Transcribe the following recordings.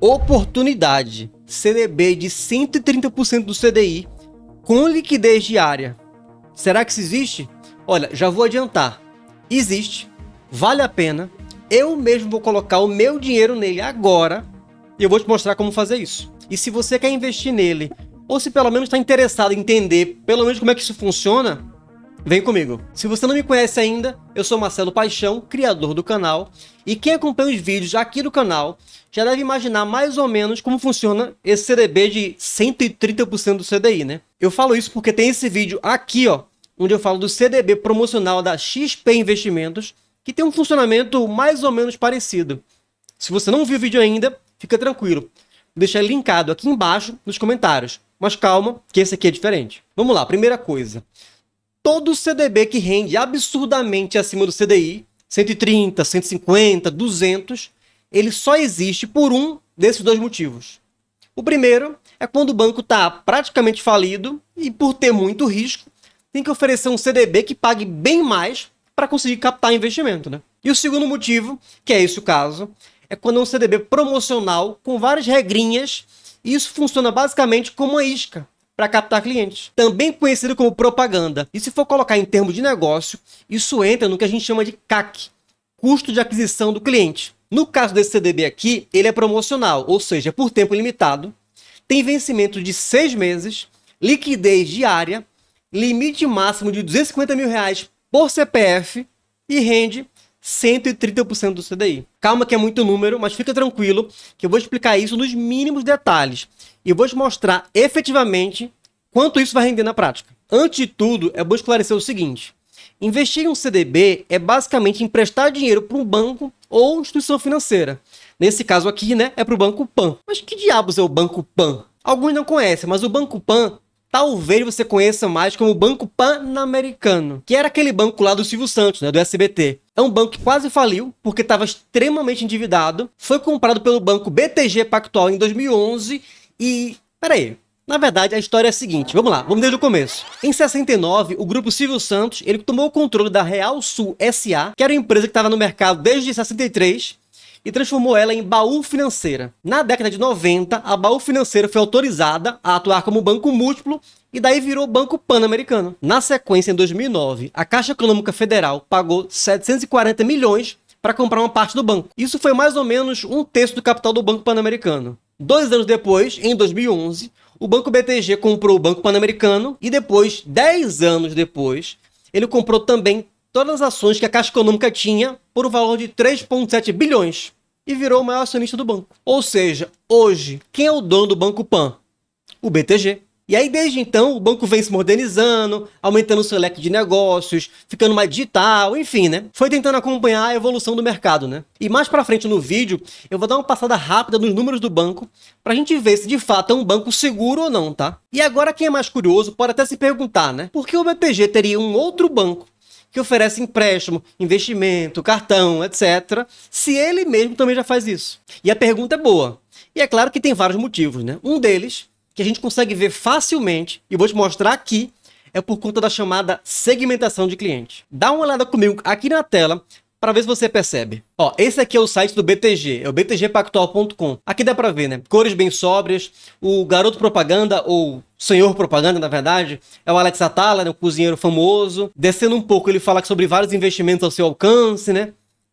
Oportunidade. CDB de 130% do CDI com liquidez diária. Será que isso existe? Olha, já vou adiantar. Existe, vale a pena. Eu mesmo vou colocar o meu dinheiro nele agora e eu vou te mostrar como fazer isso. E se você quer investir nele, ou se pelo menos está interessado em entender pelo menos como é que isso funciona, vem comigo. Se você não me conhece ainda, eu sou Marcelo Paixão, criador do canal, e quem acompanha os vídeos aqui do canal já deve imaginar mais ou menos como funciona esse CDB de 130% do CDI, né? Eu falo isso porque tem esse vídeo aqui, ó, onde eu falo do CDB promocional da XP Investimentos, que tem um funcionamento mais ou menos parecido. Se você não viu o vídeo ainda, fica tranquilo. Vou deixar ele linkado aqui embaixo nos comentários. Mas calma, que esse aqui é diferente. Vamos lá, primeira coisa. Todo CDB que rende absurdamente acima do CDI, 130, 150, 200, ele só existe por um desses dois motivos. O primeiro é quando o banco está praticamente falido e, por ter muito risco, tem que oferecer um CDB que pague bem mais para conseguir captar investimento, né? E o segundo motivo, que é esse o caso, é quando é um CDB promocional com várias regrinhas e isso funciona basicamente como uma isca para captar clientes. Também conhecido como propaganda. E se for colocar em termos de negócio, isso entra no que a gente chama de CAC, custo de aquisição do cliente. No caso desse CDB aqui, ele é promocional, ou seja, por tempo limitado, tem vencimento de 6 meses, liquidez diária, limite máximo de R$250 mil por CPF e rende 130% do CDI. Calma que é muito número, mas fica tranquilo que eu vou explicar isso nos mínimos detalhes e vou te mostrar efetivamente quanto isso vai render na prática. Antes de tudo, é bom esclarecer o seguinte: investir em um CDB é basicamente emprestar dinheiro para um banco ou instituição financeira. Nesse caso aqui, né, é para o Banco Pan. Mas que diabos é o Banco Pan? Alguns não conhecem, mas o Banco Pan talvez você conheça mais como o Banco Pan-Americano, que era aquele banco lá do Silvio Santos, né, do SBT. É um banco que quase faliu porque estava extremamente endividado. Foi comprado pelo banco BTG Pactual em 2011 e... Peraí. Na verdade, a história é a seguinte, vamos lá, vamos desde o começo. Em 69, o grupo Silvio Santos, ele tomou o controle da Real Sul S.A., que era uma empresa que estava no mercado desde 63, e transformou ela em Baú Financeira. Na década de 90, a Baú Financeira foi autorizada a atuar como banco múltiplo e daí virou Banco Pan-Americano. Na sequência, em 2009, a Caixa Econômica Federal pagou 740 milhões para comprar uma parte do banco. Isso foi mais ou menos um terço do capital do Banco Pan-Americano. 2 anos depois, em 2011, o Banco BTG comprou o Banco Pan-Americano e depois, 10 anos depois, ele comprou também todas as ações que a Caixa Econômica tinha por um valor de 3,7 bilhões e virou o maior acionista do banco. Ou seja, hoje, quem é o dono do Banco Pan? O BTG. E aí, desde então, o banco vem se modernizando, aumentando o seu leque de negócios, ficando mais digital, enfim, né? Foi tentando acompanhar a evolução do mercado, né? E mais pra frente no vídeo, eu vou dar uma passada rápida nos números do banco pra gente ver se de fato é um banco seguro ou não, tá? E agora, quem é mais curioso pode até se perguntar, né? Por que o BTG teria um outro banco que oferece empréstimo, investimento, cartão, etc., se ele mesmo também já faz isso? E a pergunta é boa. E é claro que tem vários motivos, né? Um deles, que a gente consegue ver facilmente, e vou te mostrar aqui, é por conta da chamada segmentação de cliente. Dá uma olhada comigo aqui na tela para ver se você percebe. Ó, esse aqui é o site do BTG, é o btgpactual.com. Aqui dá para ver, né? Cores bem sóbrias, o garoto propaganda, ou senhor propaganda, na verdade, é o Alex Atala, né? O cozinheiro famoso. Descendo um pouco, ele fala sobre vários investimentos ao seu alcance, né?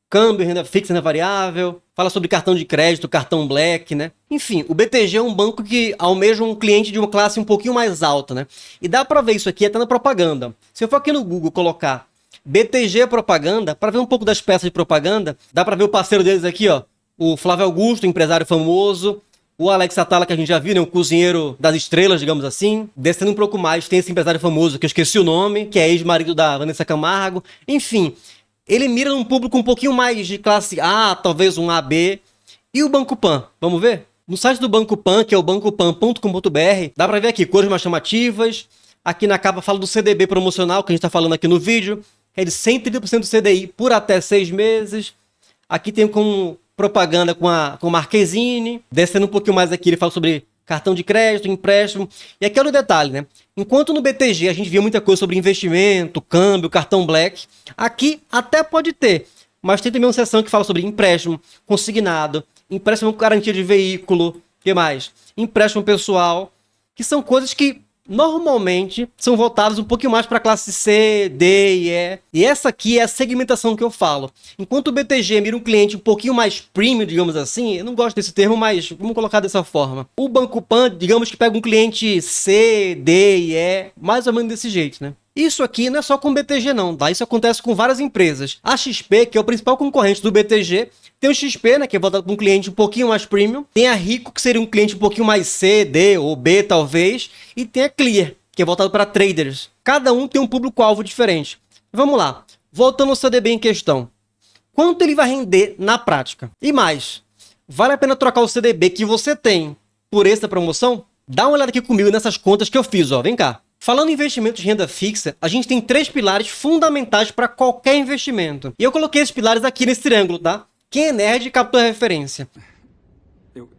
Câmbio, renda fixa, renda variável, fala sobre cartão de crédito, cartão Black, né? Enfim, o BTG é um banco que almeja um cliente de uma classe um pouquinho mais alta, né? E dá pra ver isso aqui até na propaganda. Se eu for aqui no Google colocar BTG Propaganda, para ver um pouco das peças de propaganda, dá pra ver o parceiro deles aqui, ó, o Flávio Augusto, empresário famoso, o Alex Atala, que a gente já viu, né? Um cozinheiro das estrelas, digamos assim. Descendo um pouco mais, tem esse empresário famoso, que eu esqueci o nome, que é ex-marido da Vanessa Camargo. Enfim, ele mira num público um pouquinho mais de classe A, talvez um AB. E o Banco Pan? Vamos ver? No site do Banco Pan, que é o bancopan.com.br, dá pra ver aqui cores mais chamativas. Aqui na capa fala do CDB promocional, que a gente tá falando aqui no vídeo. É de 130% do CDI por até 6 meses. Aqui tem como propaganda com a Marquezine. Descendo um pouquinho mais aqui, ele fala sobre cartão de crédito, empréstimo. E aqui olha o detalhe, né? Enquanto no BTG a gente via muita coisa sobre investimento, câmbio, cartão Black, aqui até pode ter, mas tem também uma seção que fala sobre empréstimo, consignado, empréstimo com garantia de veículo, que mais? Empréstimo pessoal, que são coisas que normalmente são voltadas um pouquinho mais para a classe C, D e E. E essa aqui é a segmentação que eu falo. Enquanto o BTG mira um cliente um pouquinho mais premium, digamos assim, eu não gosto desse termo, mas vamos colocar dessa forma. O Banco Pan, digamos que pega um cliente C, D e E, mais ou menos desse jeito, né? Isso aqui não é só com o BTG não, tá? Isso acontece com várias empresas. A XP, que é o principal concorrente do BTG, tem o XP, né, que é voltado para um cliente um pouquinho mais premium. Tem a Rico, que seria um cliente um pouquinho mais C, D ou B, talvez. E tem a Clear, que é voltado para traders. Cada um tem um público-alvo diferente. Vamos lá. Voltando ao CDB em questão. Quanto ele vai render na prática? E mais, vale a pena trocar o CDB que você tem por essa promoção? Dá uma olhada aqui comigo nessas contas que eu fiz, ó. Vem cá. Falando em investimentos de renda fixa, a gente tem 3 pilares fundamentais para qualquer investimento. E eu coloquei esses pilares aqui nesse triângulo, tá? Quem é nerd captou a referência.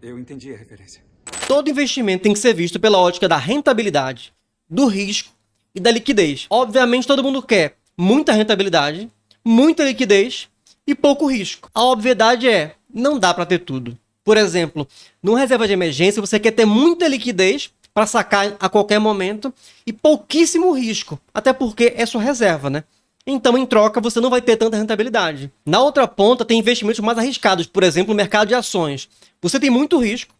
Eu entendi a referência. Todo investimento tem que ser visto pela ótica da rentabilidade, do risco e da liquidez. Obviamente todo mundo quer muita rentabilidade, muita liquidez e pouco risco. A obviedade é, não dá para ter tudo. Por exemplo, numa reserva de emergência você quer ter muita liquidez para sacar a qualquer momento e pouquíssimo risco, até porque é sua reserva, né? Então, em troca, você não vai ter tanta rentabilidade. Na outra ponta, tem investimentos mais arriscados, por exemplo, o mercado de ações. Você tem muito risco,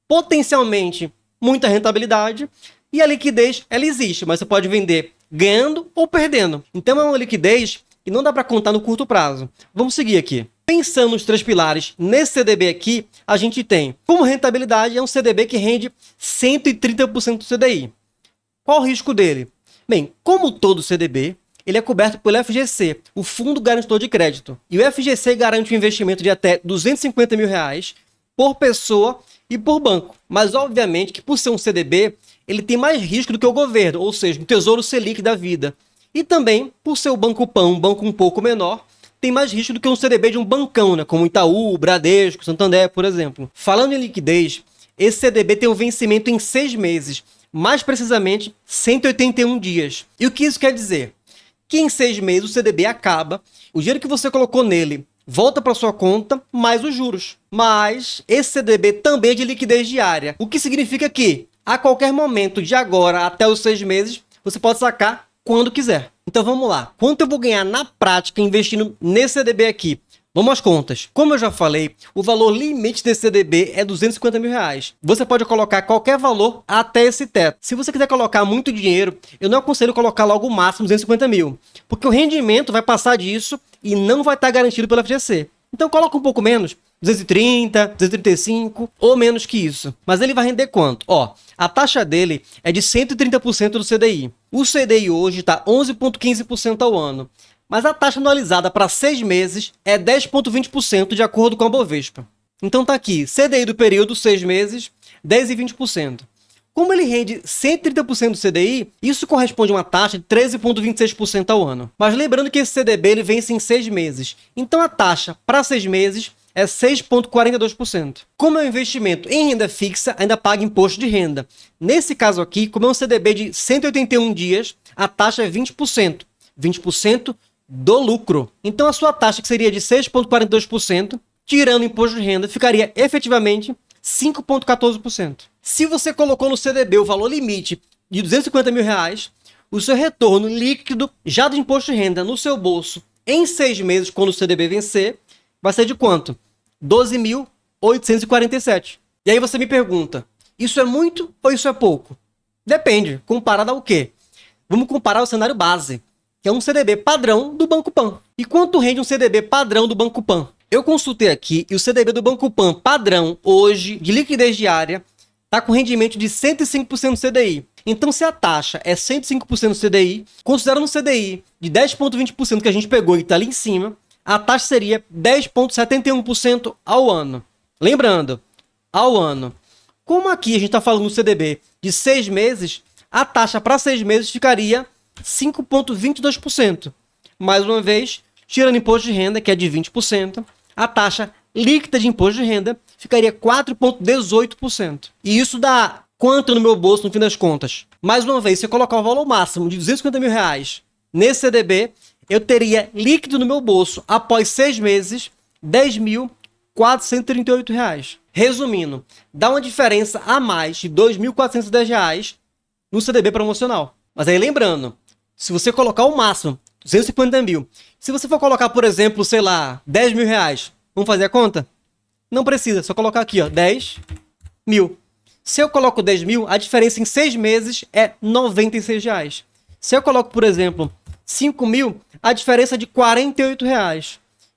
potencialmente muita rentabilidade, e a liquidez, ela existe, mas você pode vender ganhando ou perdendo. Então, é uma liquidez que não dá para contar no curto prazo. Vamos seguir aqui. Pensando nos 3 pilares, nesse CDB aqui, a gente tem, como rentabilidade, é um CDB que rende 130% do CDI. Qual o risco dele? Bem, como todo CDB, ele é coberto pelo FGC, o Fundo Garantidor de Crédito. E o FGC garante um investimento de até R$250 mil por pessoa e por banco. Mas, obviamente, que por ser um CDB, ele tem mais risco do que o governo, ou seja, o Tesouro Selic da vida. E também, por ser o Banco Pan, um banco um pouco menor, tem mais risco do que um CDB de um bancão, né? Como Itaú, Bradesco, Santander, por exemplo. Falando em liquidez, esse CDB tem um vencimento em 6 meses, mais precisamente 181 dias. E o que isso quer dizer? Que em 6 meses o CDB acaba, o dinheiro que você colocou nele volta para sua conta, mais os juros. Mas esse CDB também é de liquidez diária, o que significa que, a qualquer momento de agora até os 6 meses, você pode sacar quando quiser. Então vamos lá. Quanto eu vou ganhar na prática investindo nesse CDB aqui? Vamos às contas. Como eu já falei, o valor limite desse CDB é R$250 mil. Você pode colocar qualquer valor até esse teto. Se você quiser colocar muito dinheiro, eu não aconselho colocar logo o máximo 250 mil, porque o rendimento vai passar disso e não vai estar garantido pela FGC. Então coloca um pouco menos, 230, 235 ou menos que isso. Mas ele vai render quanto? Ó, a taxa dele é de 130% do CDI. O CDI hoje está 11,15% ao ano. Mas a taxa anualizada para 6 meses é 10,20% de acordo com a Bovespa. Então tá aqui, CDI do período, 6 meses, 10,20%. Como ele rende 130% do CDI, isso corresponde a uma taxa de 13,26% ao ano. Mas lembrando que esse CDB ele vence em 6 meses. Então a taxa para 6 meses é 6,42%. Como é um investimento em renda fixa, ainda paga imposto de renda. Nesse caso aqui, como é um CDB de 181 dias, a taxa é 20%. 20% do lucro. Então a sua taxa, que seria de 6,42%, tirando o imposto de renda, ficaria efetivamente 5,14%. Se você colocou no CDB o valor limite de R$250 mil, o seu retorno líquido, já do imposto de renda no seu bolso, em 6 meses, quando o CDB vencer, vai ser de quanto? 12.847. E aí você me pergunta, isso é muito ou isso é pouco? Depende, comparado ao quê? Vamos comparar o cenário base, que é um CDB padrão do Banco Pan. E quanto rende um CDB padrão do Banco Pan? Eu consultei aqui e o CDB do Banco Pan padrão, hoje, de liquidez diária, está com rendimento de 105% do CDI. Então, se a taxa é 105% do CDI, considerando um CDI de 10,20% que a gente pegou e está ali em cima, a taxa seria 10,71% ao ano. Lembrando, ao ano. Como aqui a gente está falando no CDB de 6 meses, a taxa para 6 meses ficaria 5,22%. Mais uma vez, tirando imposto de renda, que é de 20%, a taxa líquida de imposto de renda ficaria 4,18%. E isso dá quanto no meu bolso no fim das contas? Mais uma vez, se eu colocar o valor máximo de R$250 mil nesse CDB, eu teria líquido no meu bolso, após 6 meses, R$ 438. Resumindo, dá uma diferença a mais de R$ 2.410 no CDB promocional. Mas aí lembrando, se você colocar o máximo, 250 mil, se você for colocar, por exemplo, sei lá, R$ 10.000, vamos fazer a conta? Não precisa, só colocar aqui, ó, 10 mil. Se eu coloco 10 mil, a diferença em 6 meses é R$ 96. Se eu coloco, por exemplo, 5 mil, a diferença é de R$ 48.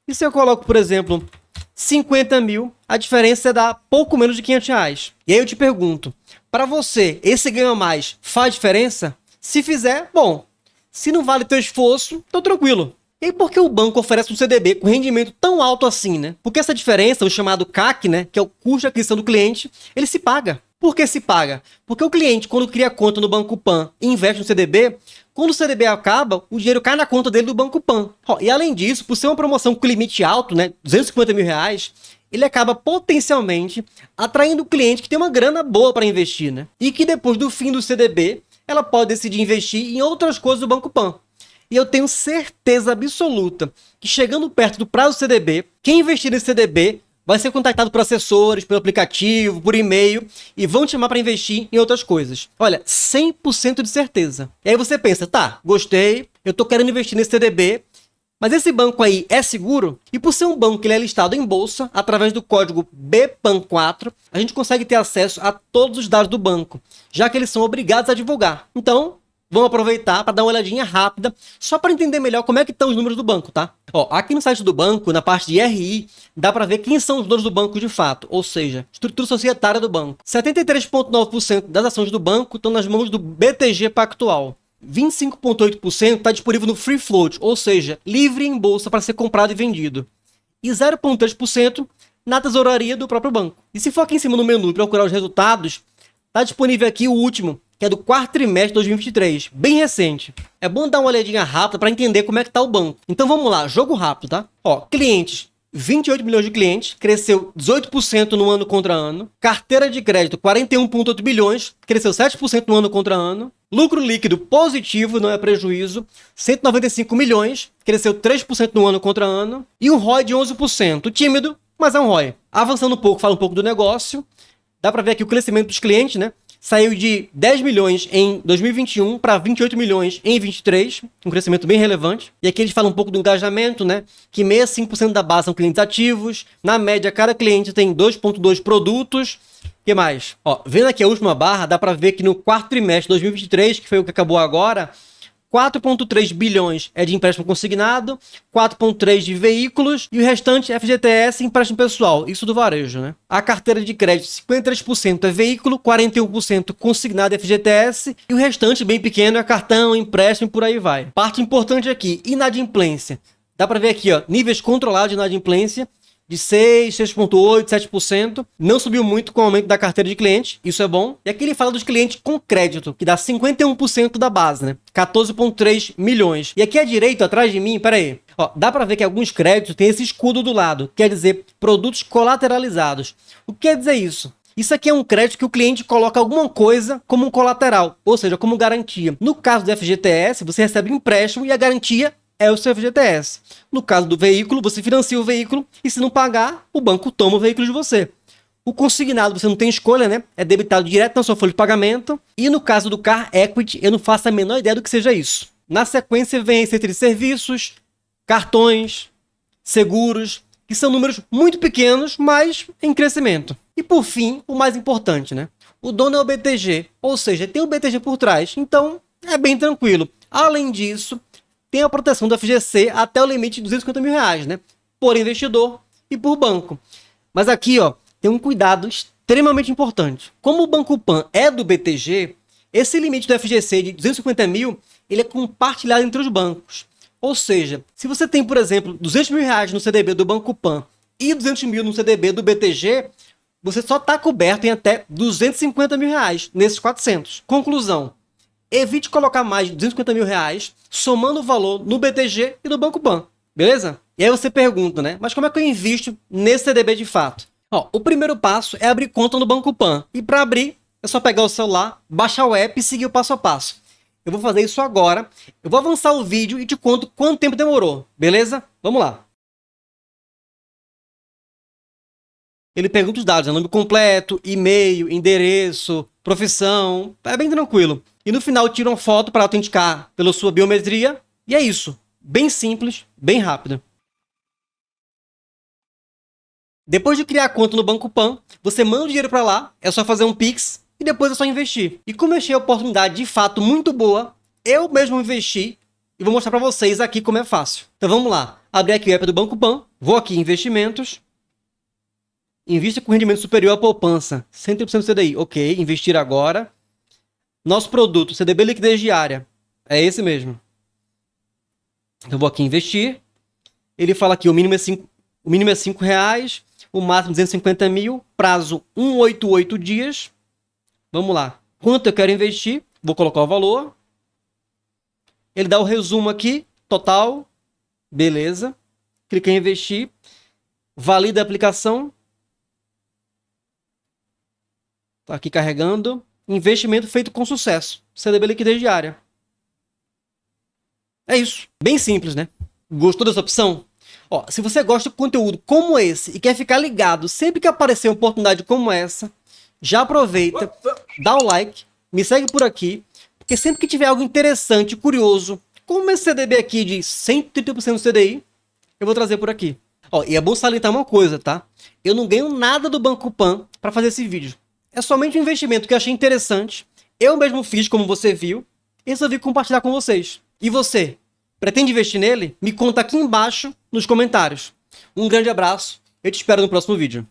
E se eu coloco, por exemplo, 50 mil, a diferença é dar pouco menos de R$ 500. E aí eu te pergunto, para você, esse ganho a mais faz diferença? Se fizer, bom. Se não vale teu esforço, tô tranquilo. E aí por que o banco oferece um CDB com rendimento tão alto assim, né? Porque essa diferença, o chamado CAC, né, que é o custo de aquisição do cliente, ele se paga. Por que se paga? Porque o cliente, quando cria conta no Banco Pan e investe no CDB, quando o CDB acaba, o dinheiro cai na conta dele do Banco Pan. E além disso, por ser uma promoção com limite alto, né, R$ 250 mil, ele acaba potencialmente atraindo o cliente que tem uma grana boa para investir, né? E que depois do fim do CDB, ela pode decidir investir em outras coisas do Banco Pan. E eu tenho certeza absoluta que chegando perto do prazo do CDB, quem investir nesse CDB vai ser contactado por assessores, pelo aplicativo, por e-mail e vão te chamar para investir em outras coisas. Olha, 100% de certeza. E aí você pensa, tá, gostei, eu tô querendo investir nesse CDB, mas esse banco aí é seguro? E por ser um banco que ele é listado em bolsa, através do código BPAN4, a gente consegue ter acesso a todos os dados do banco, já que eles são obrigados a divulgar. Então, vamos aproveitar para dar uma olhadinha rápida, só para entender melhor como é que estão os números do banco, tá? Ó, aqui no site do banco, na parte de RI, dá para ver quem são os donos do banco de fato, ou seja, estrutura societária do banco. 73,9% das ações do banco estão nas mãos do BTG Pactual. 25,8% está disponível no Free Float, ou seja, livre em bolsa para ser comprado e vendido. E 0,3% na tesouraria do próprio banco. E se for aqui em cima no menu e procurar os resultados, está disponível aqui o último, que é do quarto trimestre de 2023, bem recente. É bom dar uma olhadinha rápida para entender como é que está o banco. Então vamos lá, jogo rápido, tá? Ó, clientes, 28 milhões de clientes, cresceu 18% no ano contra ano. Carteira de crédito, 41,8 bilhões, cresceu 7% no ano contra ano. Lucro líquido positivo, não é prejuízo, 195 milhões, cresceu 3% no ano contra ano. E um ROI de 11%, tímido, mas é um ROI. Avançando um pouco, fala um pouco do negócio. Dá para ver aqui o crescimento dos clientes, né? Saiu de 10 milhões em 2021 para 28 milhões em 23, um crescimento bem relevante. E aqui eles falam um pouco do engajamento, né? Que 65% da base são clientes ativos. Na média, cada cliente tem 2,2 produtos. O que mais? Ó, vendo aqui a última barra, dá para ver que no quarto trimestre de 2023, que foi o que acabou agora, 4,3 bilhões é de empréstimo consignado, 4,3 de veículos e o restante FGTS e empréstimo pessoal, isso do varejo, né? A carteira de crédito, 53% é veículo, 41% consignado FGTS e o restante, bem pequeno, é cartão, empréstimo e por aí vai. Parte importante aqui, inadimplência. Dá para ver aqui, ó, níveis controlados de inadimplência, de 6, 6,8, 7%. Não subiu muito com o aumento da carteira de cliente, isso é bom. E aqui ele fala dos clientes com crédito, que dá 51% da base, né? 14,3 milhões. E aqui à direita, atrás de mim, peraí. Ó, dá para ver que alguns créditos têm esse escudo do lado, quer dizer, produtos colateralizados. O que quer dizer isso? Isso aqui é um crédito que o cliente coloca alguma coisa como um colateral, ou seja, como garantia. No caso do FGTS, você recebe um empréstimo e a garantia é o seu FGTS. No caso do veículo, você financia o veículo e se não pagar, o banco toma o veículo de você. O consignado você não tem escolha, né? É debitado direto na sua folha de pagamento. E no caso do Car Equity, eu não faço a menor ideia do que seja isso. Na sequência vem esse entre serviços, cartões, seguros, que são números muito pequenos, mas em crescimento. E por fim, o mais importante, né? O dono é o BTG, ou seja, tem o BTG por trás, então é bem tranquilo. Além disso, tem a proteção do FGC até o limite de 250 mil reais, né? Por investidor e por banco. Mas aqui, ó, tem um cuidado extremamente importante. Como o Banco Pan é do BTG, esse limite do FGC de 250 mil, ele é compartilhado entre os bancos. Ou seja, se você tem, por exemplo, 200 mil reais no CDB do Banco Pan e 200 mil no CDB do BTG, você só está coberto em até 250 mil reais nesses 400. Conclusão. Evite colocar mais de 250 mil reais somando o valor no BTG e no Banco Pan, beleza? E aí você pergunta, né? Mas como é que eu invisto nesse CDB de fato? Ó, o primeiro passo é abrir conta no Banco Pan. E para abrir, é só pegar o celular, baixar o app e seguir o passo a passo. Eu vou fazer isso agora. Eu vou avançar o vídeo e te conto quanto tempo demorou, beleza? Vamos lá. Ele pergunta os dados, nome completo, e-mail, endereço, profissão, é bem tranquilo. E no final tira uma foto para autenticar pela sua biometria, e é isso. Bem simples, bem rápido. Depois de criar a conta no Banco Pan, você manda o dinheiro para lá, é só fazer um Pix e depois é só investir. E como eu achei a oportunidade de fato muito boa, eu mesmo investi e vou mostrar para vocês aqui como é fácil. Então vamos lá, abrir aqui o app do Banco Pan, vou aqui em investimentos, invista com rendimento superior à poupança, 100% CDI, ok, investir agora. Nosso produto, CDB liquidez diária, é esse mesmo. Então vou aqui em investir, ele fala aqui o mínimo é 5 reais, o máximo 250 mil, prazo 188 dias. Vamos lá. Quanto eu quero investir? Vou colocar o valor. Ele dá o resumo aqui, total. Beleza. Cliquei em investir. Valida a aplicação. Tá aqui carregando. Investimento feito com sucesso. CDB liquidez diária. É isso. Bem simples, né? Gostou dessa opção? Ó, se você gosta de conteúdo como esse e quer ficar ligado sempre que aparecer uma oportunidade como essa, já aproveita, dá o like, me segue por aqui, porque sempre que tiver algo interessante, curioso, como esse CDB aqui de 130% CDI, eu vou trazer por aqui. Ó, e é bom salientar uma coisa, tá? Eu não ganho nada do Banco Pan para fazer esse vídeo. É somente um investimento que eu achei interessante, eu mesmo fiz como você viu, e resolvi compartilhar com vocês. E você? Pretende investir nele? Me conta aqui embaixo nos comentários. Um grande abraço, eu te espero no próximo vídeo.